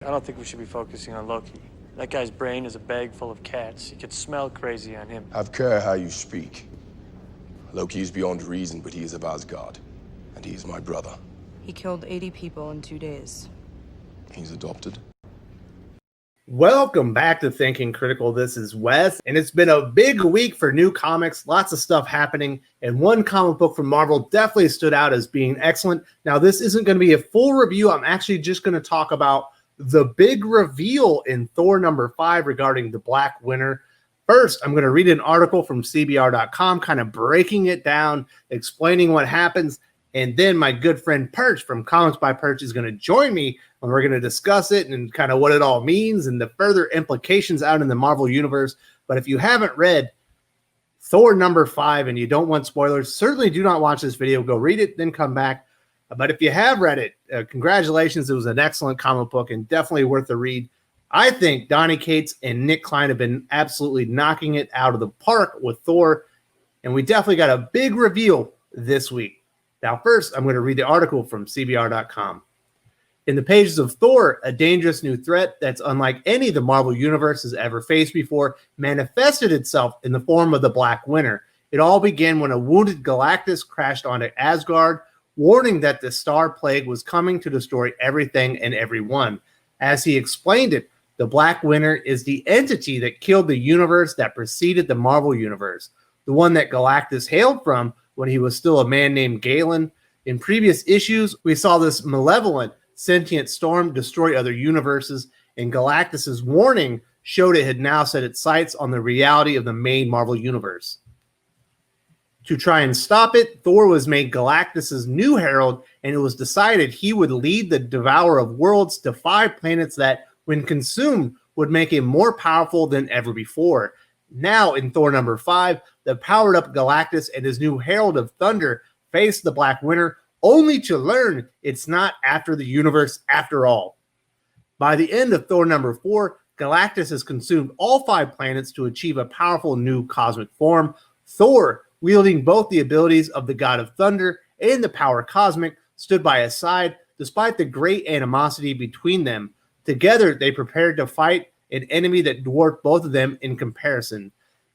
I don't think we should be focusing on Loki. That guy's brain is a bag full of cats. You could smell crazy on him. Have care how you speak. Loki is beyond reason, but he is of Asgard. And he is my brother. He killed 80 people in 2 days. He's adopted. Welcome back to Thinking Critical. This is Wes, and it's been a big week for new comics, lots of stuff happening, and one comic book from Marvel definitely stood out as being excellent. Now, this isn't going to be a full review. I'm actually just going to talk about the big reveal in Thor number 5 regarding the Black Winter. First, I'm going to read an article from CBR.com, kind of breaking it down, explaining what happens, and then my good friend Perch from Comics by Perch is going to join me, and we're going to discuss it and kind of what it all means and the further implications out in the Marvel Universe. But if you haven't read Thor number 5 and you don't want spoilers, certainly do not watch this video. Go read it, then come back. But if you have read it, congratulations. It was an excellent comic book and definitely worth the read. I think Donny Cates and Nick Klein have been absolutely knocking it out of the park with Thor, and we definitely got a big reveal this week. Now, first, I'm going to read the article from CBR.com. In the pages of Thor, a dangerous new threat that's unlike any the Marvel Universe has ever faced before manifested itself in the form of the Black Winter. It all began when a wounded Galactus crashed onto Asgard, warning that the Star Plague was coming to destroy everything and everyone. As he explained it, the Black Winter is the entity that killed the universe that preceded the Marvel Universe, the one that Galactus hailed from when he was still a man named Galan. In previous issues, we saw this malevolent, sentient storm destroy other universes, and Galactus's warning showed it had now set its sights on the reality of the main Marvel Universe. To try and stop it, Thor was made Galactus's new herald, and it was decided he would lead the Devourer of Worlds to 5 planets that, when consumed, would make him more powerful than ever before. Now, in Thor number 5, the powered-up Galactus and his new Herald of Thunder face the Black Winter, only to learn it's not after the universe after all. By the end of Thor number 4, Galactus has consumed all 5 planets to achieve a powerful new cosmic form. Thor, wielding both the abilities of the God of Thunder and the power cosmic, stood by his side despite the great animosity between them. Together, they prepared to fight an enemy that dwarfed both of them in comparison.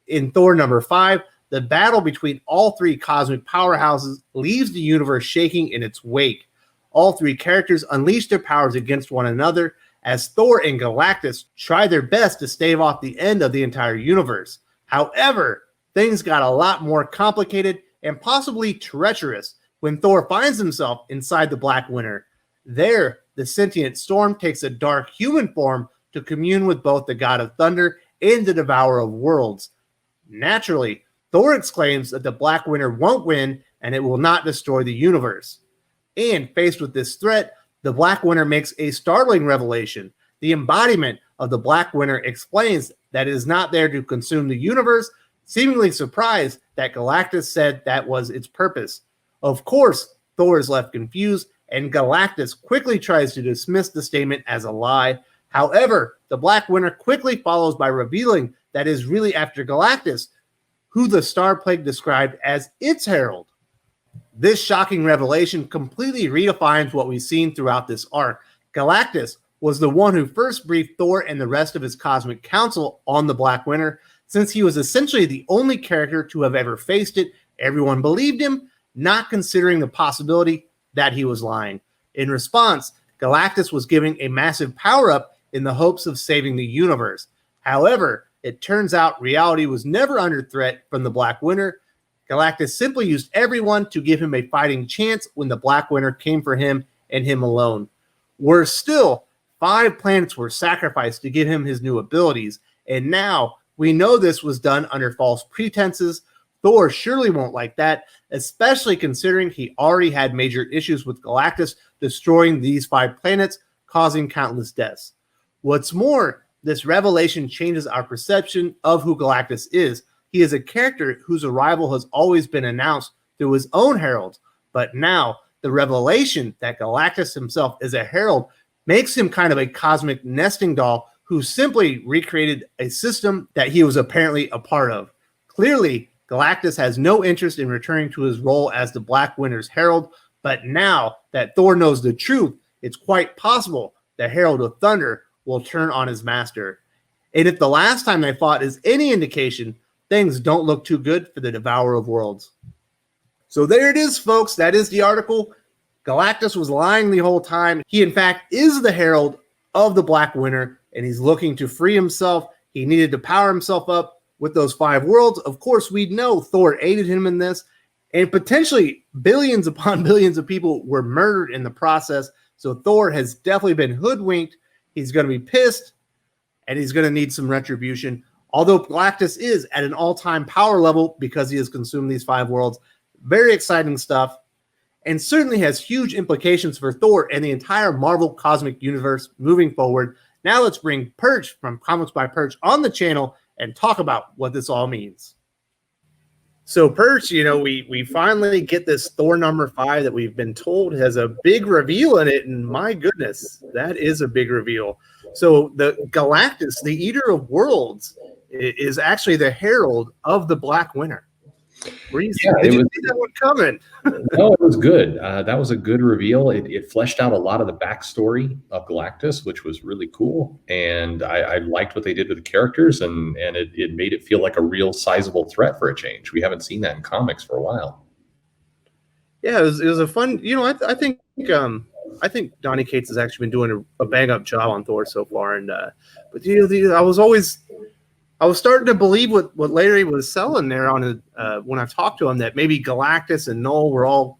In Thor number 5, the battle between all 3 cosmic powerhouses leaves the universe shaking in its wake. All 3 characters unleash their powers against one another as Thor and Galactus try their best to stave off the end of the entire universe. However, things got a lot more complicated and possibly treacherous when Thor finds himself inside the Black Winter. There, the sentient storm takes a dark human form to commune with both the God of Thunder and the Devourer of Worlds. Naturally, Thor exclaims that the Black Winter won't win and it will not destroy the universe. And faced with this threat, the Black Winter makes a startling revelation. The embodiment of the Black Winter explains that it is not there to consume the universe, seemingly surprised that Galactus said that was its purpose. Of course, Thor is left confused, and Galactus quickly tries to dismiss the statement as a lie. However, the Black Winter quickly follows by revealing that it is really after Galactus, who the Star Plague described as its herald. This shocking revelation completely redefines what we've seen throughout this arc. Galactus was the one who first briefed Thor and the rest of his cosmic council on the Black Winter. Since he was essentially the only character to have ever faced it, everyone believed him, not considering the possibility that he was lying. In response, Galactus was giving a massive power-up in the hopes of saving the universe. However, it turns out reality was never under threat from the Black Winter. Galactus simply used everyone to give him a fighting chance when the Black Winter came for him and him alone. Worse still, 5 planets were sacrificed to give him his new abilities, and now we know this was done under false pretenses. Thor surely won't like that, especially considering he already had major issues with Galactus destroying these 5 planets, causing countless deaths. What's more, this revelation changes our perception of who Galactus is. He is a character whose arrival has always been announced through his own heralds, but now the revelation that Galactus himself is a herald makes him kind of a cosmic nesting doll who simply recreated a system that he was apparently a part of. Clearly, Galactus has no interest in returning to his role as the Black Winter's herald, but now that Thor knows the truth, it's quite possible the Herald of Thunder will turn on his master. And if the last time they fought is any indication, things don't look too good for the Devourer of Worlds. So there it is, folks. That is the article. Galactus was lying the whole time. He, in fact, is the Herald of the Black Winter, and he's looking to free himself. He needed to power himself up with those 5 worlds. Of course, we know Thor aided him in this, and potentially billions upon billions of people were murdered in the process. So Thor has definitely been hoodwinked. He's going to be pissed, and he's going to need some retribution. Although Galactus is at an all-time power level because he has consumed these 5 worlds. Very exciting stuff, and certainly has huge implications for Thor and the entire Marvel cosmic universe moving forward. Now let's bring Perch from Comics by Perch on the channel and talk about what this all means. So Perch, we finally get this Thor number 5 that we've been told has a big reveal in it, and my goodness, that is a big reveal. So the Galactus, the Eater of Worlds, is actually the Herald of the Black Winter. Did you see that one coming? No, it was good. That was a good reveal. It fleshed out a lot of the backstory of Galactus, which was really cool. And I liked what they did with the characters, and it made it feel like a real sizable threat for a change. We haven't seen that in comics for a while. Yeah, it was a fun. I think Donny Cates has actually been doing a bang up job on Thor so far. And I was starting to believe what Larry was selling there on when I talked to him, that maybe Galactus and Null were all,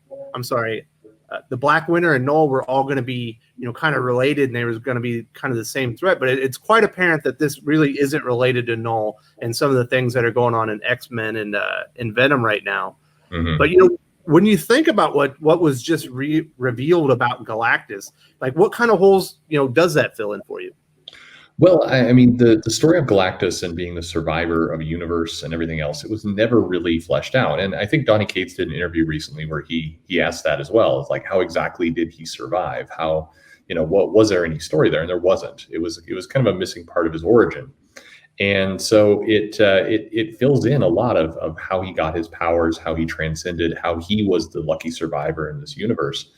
the Black Winter and Null were all going to be, kind of related, and they was going to be kind of the same threat. But it's quite apparent that this really isn't related to Null and some of the things that are going on in X-Men and in Venom right now. Mm-hmm. But when you think about what was just revealed about Galactus, like what kind of holes does that fill in for you? Well, I mean, the story of Galactus and being the survivor of a universe and everything else, it was never really fleshed out. And I think Donny Cates did an interview recently where he asked that as well. It's like, how exactly did he survive? How, what was there any story there? And there wasn't. It was kind of a missing part of his origin. And so it fills in a lot of how he got his powers, how he transcended, how he was the lucky survivor in this universe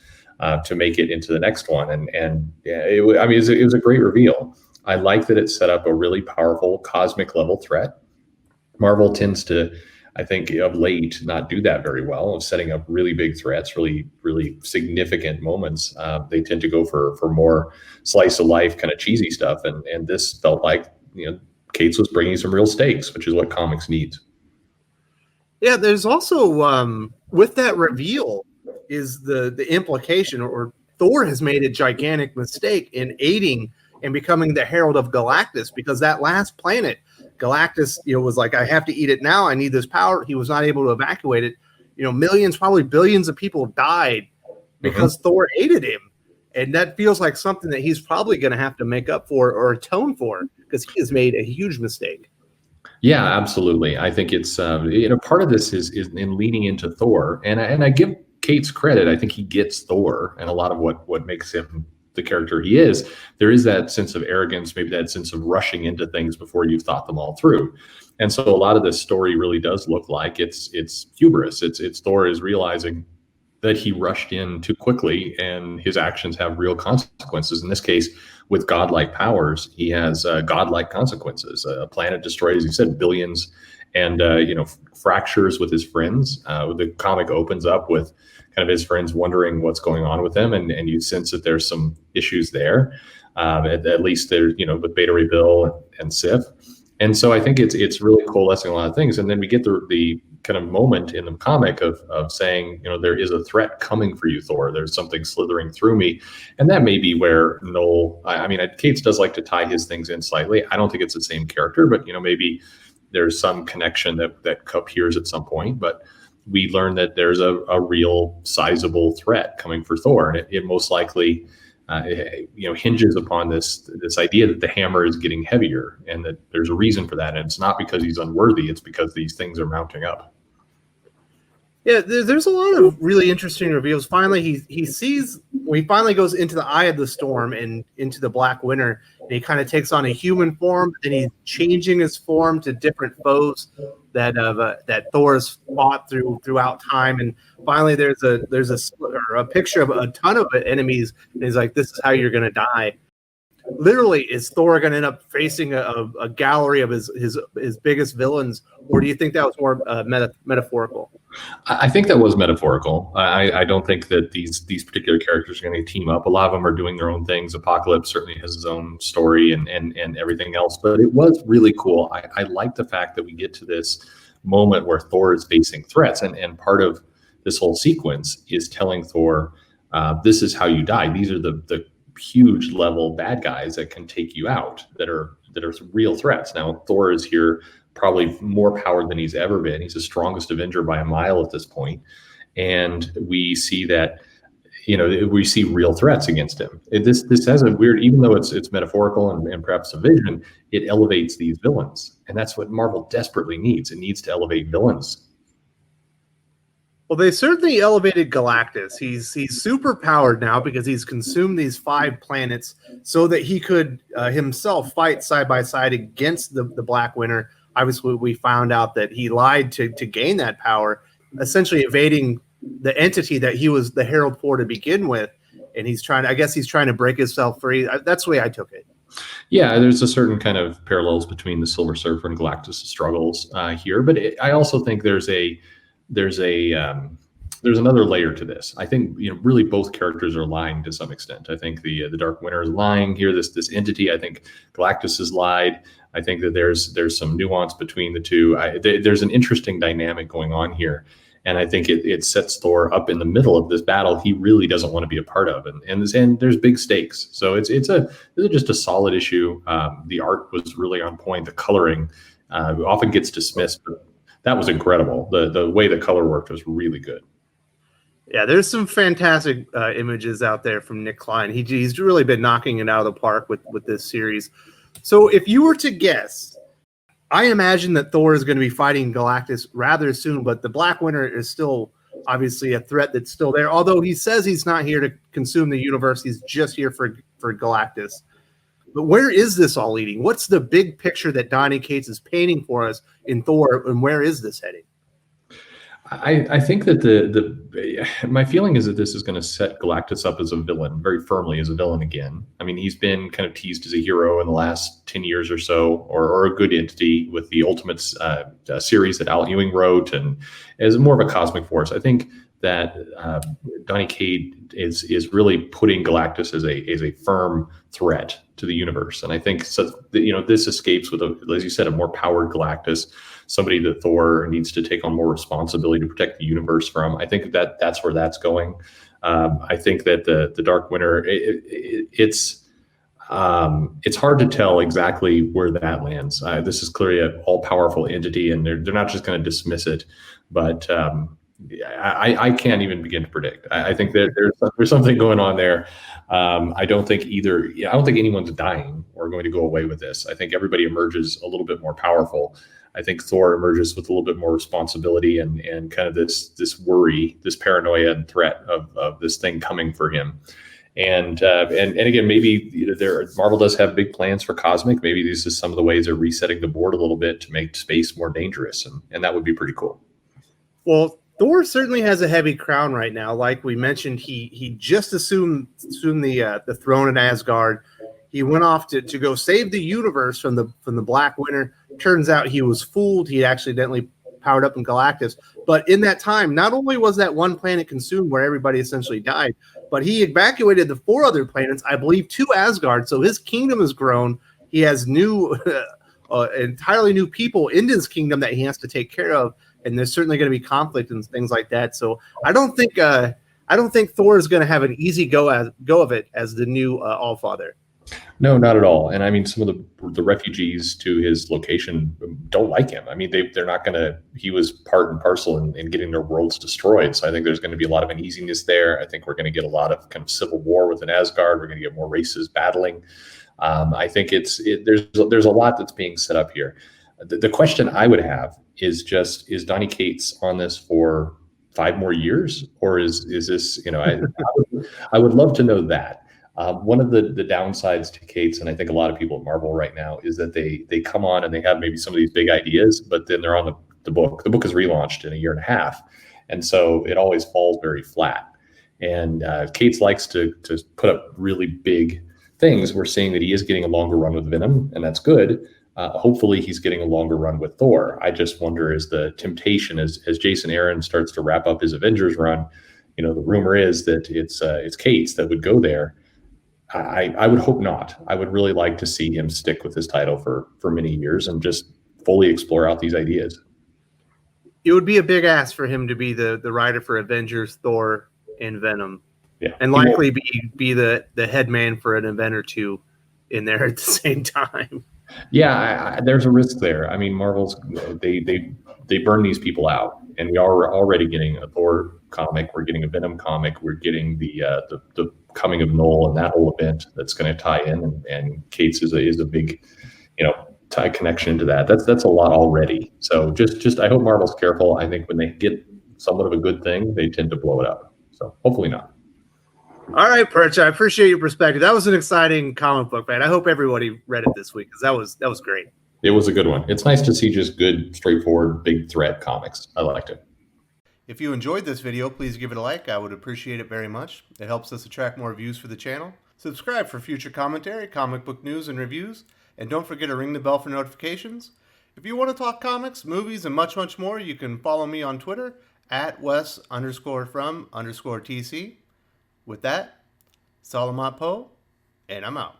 to make it into the next one. And it was a great reveal. I like that it set up a really powerful cosmic level threat. Marvel tends to, I think, of late, not do that very well of setting up really big threats, really, really significant moments. They tend to go for more slice of life kind of cheesy stuff. And this felt like, Cates was bringing some real stakes, which is what comics needs. Yeah, there's also, with that reveal is the implication, or Thor has made a gigantic mistake in aiding and becoming the Herald of Galactus, because that last planet, Galactus, was like, I have to eat it now. I need this power. He was not able to evacuate it. Millions, probably billions of people died because Thor aided him. And that feels like something that he's probably going to have to make up for or atone for, because he has made a huge mistake. Yeah, absolutely. I think it's, part of this is in leaning into Thor. And I give Cates credit. I think he gets Thor and a lot of what makes him the character he is. There is that sense of arrogance, maybe that sense of rushing into things before you've thought them all through. And so a lot of this story really does look like it's hubris. It's Thor is realizing that he rushed in too quickly and his actions have real consequences. In this case, with godlike powers, he has godlike consequences. A planet destroyed, as you said, billions, and fractures with his friends. The comic opens up with kind of his friends wondering what's going on with him, and you sense that there's some issues there. At least there's with Beta Ray Bill and Sif, and so I think it's really coalescing a lot of things. And then we get the kind of moment in the comic of saying, there is a threat coming for you, Thor. There's something slithering through me, and that may be where Noel. Cates does like to tie his things in slightly. I don't think it's the same character, but maybe there's some connection that appears at some point, but we learn that there's a real sizable threat coming for Thor, and it most likely hinges upon this idea that the hammer is getting heavier, and that there's a reason for that, and it's not because he's unworthy, it's because these things are mounting up. Yeah, there's a lot of really interesting reveals. Finally, he finally goes into the eye of the storm and into the Black Winter, and he kind of takes on a human form, and he's changing his form to different foes that Thor has fought throughout time. And finally, there's a picture of a ton of enemies, and he's like, "This is how you're going to die." literally, is Thor going to end up facing a gallery of his biggest villains, or do you think that was more metaphorical? I think that was metaphorical. I don't think that these particular characters are going to team up. A lot of them are doing their own things. Apocalypse certainly has his own story and everything else, but it was really cool. I like the fact that we get to this moment where Thor is facing threats, and part of this whole sequence is telling Thor, this is how you die. These are the huge level bad guys that can take you out, that are real threats. Now Thor is here probably more powered than he's ever been. He's the strongest Avenger by a mile at this point. And we see that, we see real threats against him. This has a weird, even though it's metaphorical and perhaps a vision, it elevates these villains. And that's what Marvel desperately needs. It needs to elevate villains. Well, they certainly elevated Galactus. He's super powered now because he's consumed these 5 planets so that he could himself fight side by side against the Black Winter. Obviously, we found out that he lied to gain that power, essentially evading the entity that he was the herald for to begin with. And he's trying to break himself free. That's the way I took it. Yeah, there's a certain kind of parallels between the Silver Surfer and Galactus struggles here. But I also think there's another layer to this. I think really both characters are lying to some extent. I think the Dark Winter is lying here. This entity. I think Galactus has lied. I think that there's some nuance between the two. There's an interesting dynamic going on here, and I think it sets Thor up in the middle of this battle he really doesn't want to be a part of, and there's big stakes. So it's just a solid issue. The art was really on point. The coloring often gets dismissed, but that was incredible. The way the color worked was really good. Yeah, there's some fantastic images out there from Nick Klein. He's really been knocking it out of the park with this series. So if you were to guess, I imagine that Thor is going to be fighting Galactus rather soon, but the Black Winter is still obviously a threat that's still there. Although he says he's not here to consume the universe, he's just here for Galactus. But where is this all leading? What's the big picture that Donny Cates is painting for us in Thor, and where is this heading? I think that my feeling is that this is going to set Galactus up as a villain, very firmly as a villain again. I mean, he's been kind of teased as a hero in the last 10 years or so, or a good entity with the Ultimates series that Al Ewing wrote, and as more of a cosmic force. I think that Donny Cates is really putting Galactus as a firm threat to the universe, and I think this escapes with as you said, a more powered Galactus, somebody that Thor needs to take on more responsibility to protect the universe from. I think that's where that's going. I think that the Dark Winter, it's hard to tell exactly where that lands. This is clearly an all-powerful entity, and they're not just going to dismiss it, but I can't even begin to predict. I think that there's something going on there. I don't think anyone's dying or going to go away with this. I think everybody emerges a little bit more powerful. I think Thor emerges with a little bit more responsibility and kind of this worry, this paranoia and threat of this thing coming for him. And again, maybe Marvel does have big plans for Cosmic. Maybe this is some of the ways they're resetting the board a little bit to make space more dangerous, and that would be pretty cool. Well, Thor certainly has a heavy crown right now. Like we mentioned, he just assumed the throne in Asgard. He went off to go save the universe from the Black Winter. Turns out he was fooled. He accidentally powered up in Galactus. But in that time, not only was that one planet consumed where everybody essentially died, but he evacuated the 4 other planets, I believe, to Asgard. So his kingdom has grown. He has entirely new people in his kingdom that he has to take care of. And there's certainly going to be conflict and things like that. So I don't think Thor is going to have an easy go of it as the new Allfather. No, not at all. And I mean, some of the refugees to his location don't like him. I mean, they're not going to. He was part and parcel in getting their worlds destroyed. So I think there's going to be a lot of uneasiness there. I think we're going to get a lot of kind of civil war within Asgard. We're going to get more races battling. I think there's a lot that's being set up here. The question I would have is Donny Cates on this for 5 more years, or is this, I would love to know that. One of the downsides to Cates, and I think a lot of people at Marvel right now, is that they come on and they have maybe some of these big ideas, but then they're on the book. The book is relaunched in a year and a half, and so it always falls very flat. And Cates likes to put up really big things, we're seeing that he is getting a longer run with Venom, and that's good. Hopefully he's getting a longer run with Thor. I just wonder, is the temptation as Jason Aaron starts to wrap up his Avengers run, the rumor is that it's Cates that would go there. I would hope not. I would really like to see him stick with his title for many years and just fully explore out these ideas. It would be a big ask for him to be the writer for Avengers, Thor, and Venom. Yeah. And likely be the head man for an event or two in there at the same time. Yeah, there's a risk there. I mean, Marvel's they burn these people out, and we are already getting a Thor comic. We're getting a Venom comic. We're getting the coming of Null and that whole event that's going to tie in, and Cates is a big, tie connection to that. That's a lot already. So just I hope Marvel's careful. I think when they get somewhat of a good thing, they tend to blow it up. So hopefully not. All right, Perch, I appreciate your perspective. That was an exciting comic book, man. I hope everybody read it this week because that was great. It was a good one. It's nice to see just good, straightforward, big threat comics. I liked it. If you enjoyed this video, please give it a like. I would appreciate it very much. It helps us attract more views for the channel. Subscribe for future commentary, comic book news, and reviews. And don't forget to ring the bell for notifications. If you want to talk comics, movies, and much, much more, you can follow me on Twitter at Wes_from_TC. With that, Salamat Po, and I'm out.